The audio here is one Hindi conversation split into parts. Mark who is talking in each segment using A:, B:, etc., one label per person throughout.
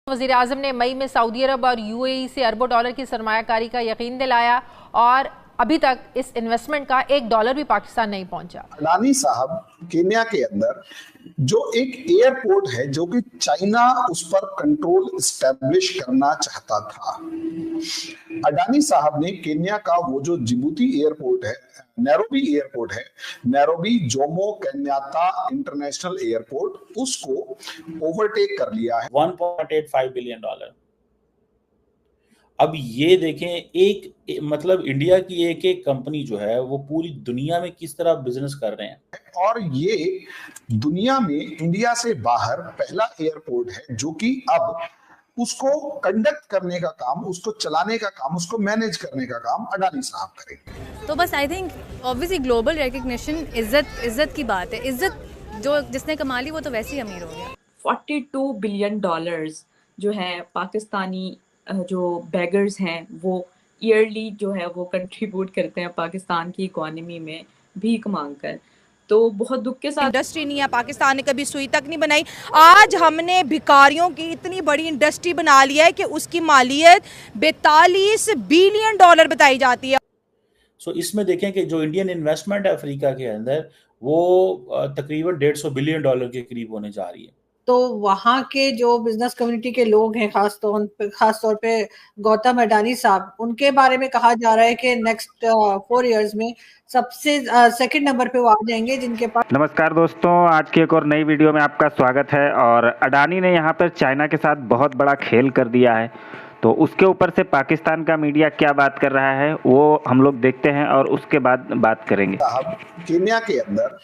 A: वज़ीर-ए-आज़म ने मई में सऊदी अरब और यूएई से अरबों डॉलर की सरमायाकारी का यकीन दिलाया और अभी तक इस इन्वेस्टमेंट का $1 भी पाकिस्तान नहीं पहुंचा।
B: अडानी साहब केन्या के अंदर जो एक एयरपोर्ट है जो कि चाइना उस पर कंट्रोल एस्टेब्लिश करना चाहता था। अडानी साहब ने केन्या का वो जो जिबूती एयरपोर्ट है, नैरोबी एयरपोर्ट है, Nairobi Jomo Kenyatta international airport, उसको ओवरटेक कर लिया है।
C: $1.85 बिलियन। अब ये देखें मतलब इंडिया की एक एक कंपनी जो है वो पूरी दुनिया में किस तरह बिजनेस कर रहे हैं।
B: और ये दुनिया में इंडिया से बाहर पहला एयरपोर्ट है जो कि अब उसको कंडक्ट करने का काम, उसको चलाने का काम, उसको मैनेज करने का काम अडानी साहब करेंगे।
D: तो बस I think obviously global recognition, इज्जत की बात है। इज्जत जो जिसने कमा ली वो तो वैसे ही अमीर हो गया।
E: $42 बिलियन जो है पाकिस्तानी जो बेगर्स हैं वो ईयरली जो है वो कंट्रीब्यूट करते हैं पाकिस्तान की इकोनॉमी में भीख मांगकर। तो बहुत दुख के साथ
F: इंडस्ट्री नहीं है, पाकिस्तान ने कभी सुई तक नहीं बनाई। आज हमने भिखारियों की इतनी बड़ी इंडस्ट्री बना लिया है कि उसकी मालियत $42 बिलियन बताई जाती है।
C: सो इसमें देखें कि जो इंडियन इन्वेस्टमेंट है अफ्रीका के अंदर वो तकरीबन $150 बिलियन के करीब होने जा रही है।
G: तो वहाँ के जो बिजनेस कम्युनिटी के लोग हैं, खास तौर पे गौतम अडानी साहब, उनके बारे में कहा जा रहा है कि नेक्स्ट 4 इयर्स में सबसे सेकंड नंबर पे वो आ जाएंगे जिनके पास।
H: नमस्कार दोस्तों, आज की एक और नई वीडियो में आपका स्वागत है। और अडानी ने यहाँ पर चाइना के साथ बहुत बड़ा खेल कर दिया है, तो उसके ऊपर से पाकिस्तान का मीडिया क्या बात कर रहा है वो हम लोग देखते हैं और उसके बाद बात करेंगे।
B: केन्या के अंदर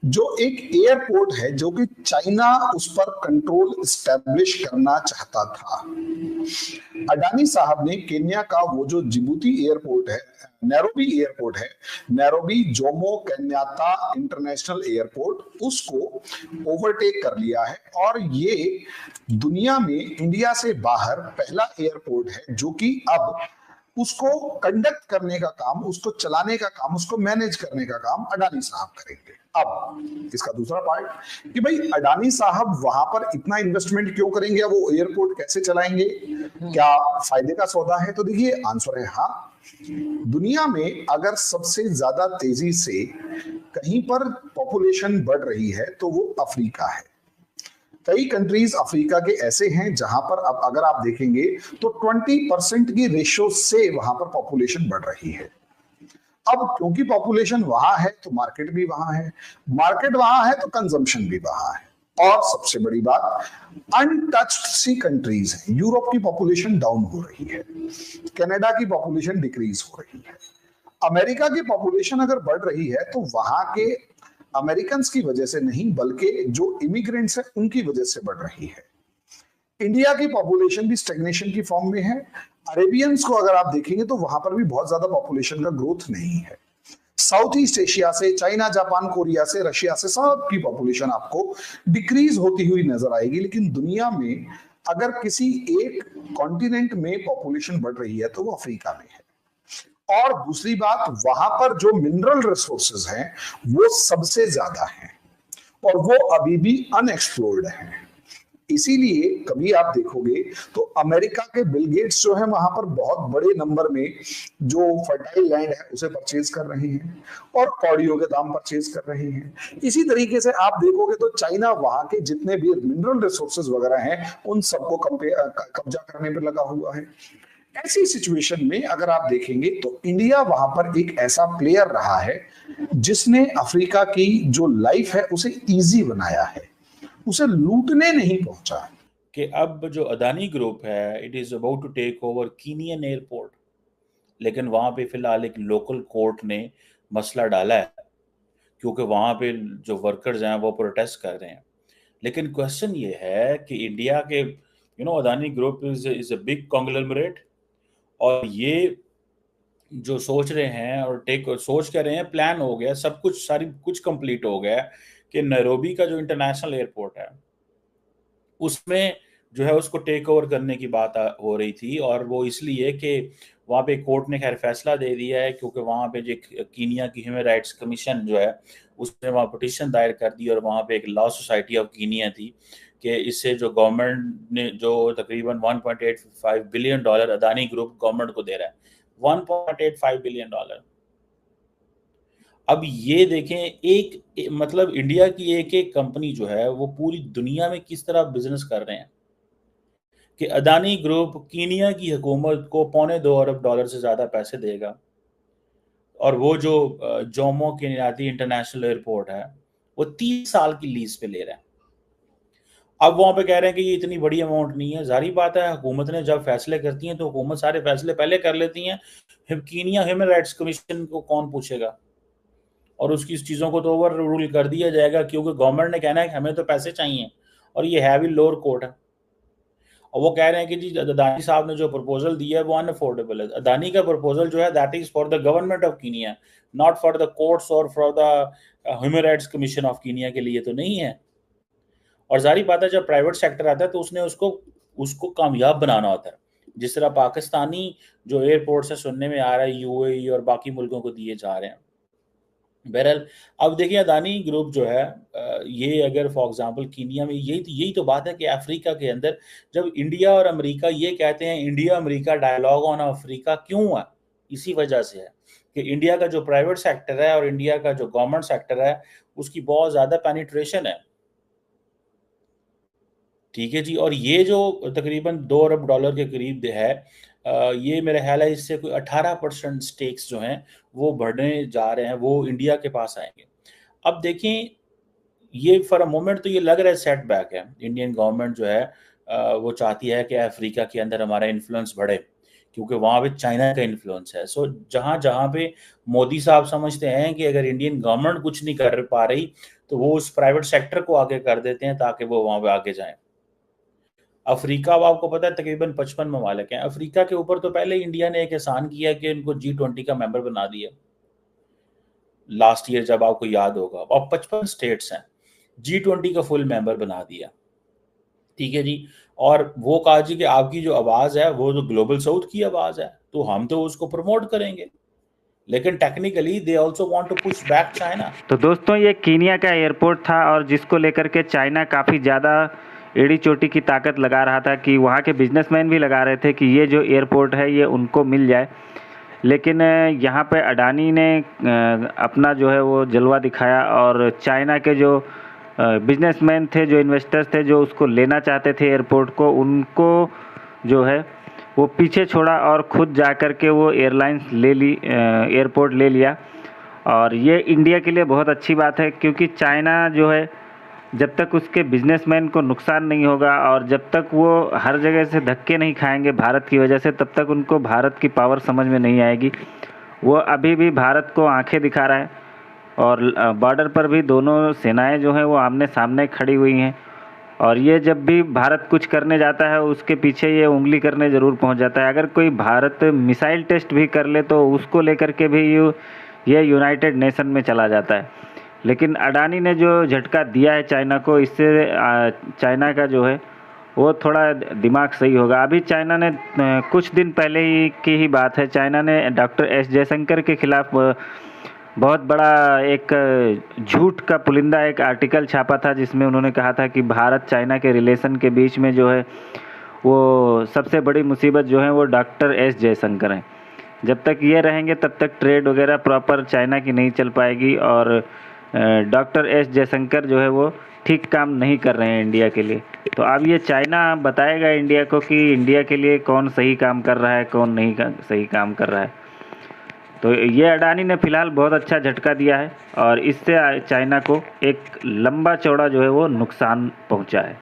B: जो एक एयरपोर्ट है जो कि चाइना उस पर कंट्रोल एस्टेब्लिश करना चाहता था। अडानी साहब ने केन्या का वो जो जिबूती एयरपोर्ट है, नैरोबी एयरपोर्ट है, Nairobi Jomo Kenyatta international airport, उसको ओवरटेक कर लिया है। और ये दुनिया में इंडिया से बाहर पहला एयरपोर्ट है जो कि अब उसको कंडक्ट करने का काम, उसको चलाने का काम, उसको मैनेज करने का काम अडानी साहब करेंगे। अब इसका दूसरा पार्ट कि भाई अडानी साहब वहां पर इतना इन्वेस्टमेंट क्यों करेंगे, वो एयरपोर्ट कैसे चलाएंगे, क्या फायदे का सौदा है? तो देखिए आंसर है हाँ। दुनिया में अगर सबसे ज्यादा तेजी से कहीं पर पॉपुलेशन बढ़ रही है तो वो अफ्रीका है। कई कंट्रीज अफ्रीका के ऐसे हैं जहां पर अब अगर आप देखेंगे तो 20% की रेशो से वहां पर पॉपुलेशन बढ़ रही है। अब क्योंकि पॉपुलेशन वहां है तो मार्केट भी वहां है, मार्केट वहां है तो कंजम्पशन भी वहां है। और सबसे बड़ी बात, अनटच्ड सी कंट्रीज हैं। यूरोप की पॉपुलेशन डाउन हो रही है, कनाडा की पॉपुलेशन डिक्रीज हो रही है, अमेरिका की पॉपुलेशन अगर बढ़ रही है तो वहां के अमेरिकन की वजह से नहीं बल्कि जो इमिग्रेंट्स हैं उनकी वजह से बढ़ रही है। इंडिया की पॉपुलेशन भी स्टैग्नेशन की फॉर्म में है। अरेबियंस को अगर आप देखेंगे तो वहां पर भी बहुत ज्यादा पॉपुलेशन का ग्रोथ नहीं है। साउथ ईस्ट एशिया से, चाइना, जापान, कोरिया से, रशिया से सब की पॉपुलेशन आपको डिक्रीज होती हुई नजर आएगी। लेकिन दुनिया में अगर किसी एक कॉन्टिनेंट में पॉपुलेशन बढ़ रही है तो वो अफ्रीका में है। और दूसरी बात, वहां पर जो मिनरल रिसोर्सेज हैं वो सबसे ज्यादा हैं और वो अभी भी अनएक्सप्लोर्ड हैं। इसीलिए कभी आप देखोगे तो अमेरिका के बिल गेट्स जो है वहां पर बहुत बड़े नंबर में जो फर्टाइल लैंड है उसे परचेज कर रहे हैं और कौड़ियों के दाम परचेज कर रहे हैं। इसी तरीके से आप देखोगे तो चाइना वहां के जितने भी मिनरल रिसोर्सेज वगैरह हैं उन सबको कब्जा करने पर लगा हुआ है। ऐसी सिचुएशन में अगर आप देखेंगे तो इंडिया वहां पर एक ऐसा प्लेयर रहा है जिसने अफ्रीका की जो लाइफ है उसे इजी बनाया है, उसे लूटने नहीं पहुंचा।
C: कि अब जो अडानी ग्रुप है it is about to take over Kenyan airport, लेकिन वहां पे फिलहाल एक लोकल कोर्ट ने मसला डाला है क्योंकि वहां पे जो वर्कर्स हैं वो प्रोटेस्ट कर रहे हैं। लेकिन क्वेश्चन ये है कि इंडिया के Adani group is a big conglomerate और ये जो सोच रहे हैं और सोच कर रहे हैं, प्लान हो गया, सब कुछ कंप्लीट हो गया कि नैरोबी का जो इंटरनेशनल एयरपोर्ट है उसमें जो है उसको टेक ओवर करने की बात हो रही थी। और वो इसलिए कि वहाँ पे कोर्ट ने खैर फैसला दे दिया है क्योंकि वहाँ पे जो कीनिया की ह्यूमन राइट्स कमीशन जो है उसने वहाँ पिटीशन दायर कर दी और वहाँ पे एक लॉ सोसाइटी ऑफ कीनिया थी कि इससे जो गवर्नमेंट ने जो तकरीबन $1.85 बिलियन अदानी ग्रुप गवर्नमेंट को दे रहा है, $1.85 बिलियन। अब ये देखें मतलब इंडिया की एक एक कंपनी जो है वो पूरी दुनिया में किस तरह बिजनेस कर रहे हैं कि अदानी ग्रुप कीनिया की हुकूमत को $2.25 अरब से ज्यादा पैसे देगा, और वो जो जोमो केनियाती इंटरनेशनल एयरपोर्ट है वो 30 साल की लीज पे ले रहा है। अब वहां पे कह रहे हैं कि ये इतनी बड़ी अमाउंट नहीं है। जाहिर बात है, हुकूमत ने जब फैसले करती है तो हुकूमत सारे फैसले पहले कर लेती है। कीनिया ह्यूमन राइट्स कमीशन को कौन पूछेगा, और उसकी चीजों को तो ओवर रूल कर दिया जाएगा, क्योंकि गवर्नमेंट ने कहना है कि हमें तो पैसे चाहिए, और ये है भी लोअर कोर्ट है। और वो कह रहे हैं कि जी अदानी साहब ने जो प्रपोजल दिया है वो अनअफोर्डेबल है। अदानी का प्रपोजल जो है that is for the government of Kenya, not for the courts और for the human rights commission of Kenya के लिए तो नहीं है। और जाहिर बात है, जब प्राइवेट सेक्टर आता है तो उसने उसको कामयाब बनाना होता है। जिस तरह पाकिस्तानी जो एयरपोर्ट से सुनने में आ रहा है यूएई और बाकी मुल्कों को दिए जा रहे हैं। बहरहाल अब देखिए, अदानी ग्रुप जो है ये अगर फॉर एग्जांपल कीनिया में, यही तो बात है कि अफ्रीका के अंदर जब इंडिया और अमेरिका ये कहते हैं India America dialogue on Africa क्यों है, इसी वजह से है कि इंडिया का जो प्राइवेट सेक्टर है और इंडिया का जो गवर्नमेंट सेक्टर है उसकी बहुत ज्यादा पेनिट्रेशन है। ठीक है जी। और ये जो तकरीबन $2 अरब के करीब है, ये मेरा ख्याल है इससे कोई 18% स्टेक्स जो हैं वो बढ़ने जा रहे हैं, वो इंडिया के पास आएंगे। अब देखें, ये फॉर अ मोमेंट तो ये लग रहा है सेटबैक है। इंडियन गवर्नमेंट जो है वो चाहती है कि अफ्रीका के अंदर हमारा इन्फ्लुएंस बढ़े, क्योंकि वहाँ पे चाइना का इन्फ्लुएंस है। सो जहाँ पे मोदी साहब समझते हैं कि अगर इंडियन गवर्नमेंट कुछ नहीं कर पा रही तो वो उस प्राइवेट सेक्टर को आगे कर देते हैं ताकि वो वहाँ पे आगे जाएं। अफ्रीका, अब आपको पता है तकरीबन 55 ममालिक हैं। अफ्रीका के ऊपर तो पहले इंडिया ने एक एहसान किया कि उनको G20 का मेंबर बना दिया लास्ट ईयर, जब आपको याद होगा। अब 55 स्टेट्स हैं, G20 का फुल मेंबर बना दिया। ठीक है जी। और वो कहा जी कि आपकी जो आवाज है वो जो ग्लोबल साउथ की आवाज है, तो हम तो उसको प्रमोट करेंगे, लेकिन technically they also want to push back China.
H: तो दोस्तों, ये कीनिया का एयरपोर्ट था और जिसको लेकर के चाइना काफ़ी ज़्यादा एड़ी चोटी की ताकत लगा रहा था कि वहाँ के बिजनेसमैन भी लगा रहे थे कि ये जो एयरपोर्ट है ये उनको मिल जाए। लेकिन यहाँ पे अडानी ने अपना जो है वो जलवा दिखाया और चाइना के जो बिजनेसमैन थे, जो इन्वेस्टर्स थे, जो उसको लेना चाहते थे एयरपोर्ट को, उनको जो है वो पीछे छोड़ा और खुद जा कर के वो एयरपोर्ट ले लिया। और ये इंडिया के लिए बहुत अच्छी बात है, क्योंकि चाइना जो है जब तक उसके बिजनेसमैन को नुकसान नहीं होगा और जब तक वो हर जगह से धक्के नहीं खाएंगे भारत की वजह से, तब तक उनको भारत की पावर समझ में नहीं आएगी। वो अभी भी भारत को आंखें दिखा रहा है और बॉर्डर पर भी दोनों सेनाएं जो हैं वो आमने सामने खड़ी हुई हैं। और ये जब भी भारत कुछ करने जाता है उसके पीछे ये उंगली करने ज़रूर पहुंच जाता है। अगर कोई भारत मिसाइल टेस्ट भी कर ले तो उसको लेकर के भी ये यूनाइटेड नेशन में चला जाता है। लेकिन अडानी ने जो झटका दिया है चाइना को, इससे चाइना का जो है वो थोड़ा दिमाग सही होगा। अभी चाइना ने कुछ दिन पहले की ही बात है, चाइना ने डॉक्टर एस जयशंकर के खिलाफ बहुत बड़ा एक झूठ का पुलिंदा एक आर्टिकल छापा था, जिसमें उन्होंने कहा था कि भारत चाइना के रिलेशन के बीच में जो है वो सबसे बड़ी मुसीबत जो है वो डॉक्टर एस जयशंकर हैं। जब तक ये रहेंगे तब तक ट्रेड वगैरह प्रॉपर चाइना की नहीं चल पाएगी। और डॉक्टर एस जयशंकर जो है वो ठीक काम नहीं कर रहे हैं इंडिया के लिए। तो अब ये चाइना बताएगा इंडिया को कि इंडिया के लिए कौन सही काम कर रहा है, कौन नहीं सही काम कर रहा है। तो ये अडानी ने फिलहाल बहुत अच्छा झटका दिया है और इससे चाइना को एक लंबा चौड़ा जो है वो नुकसान पहुंचा है।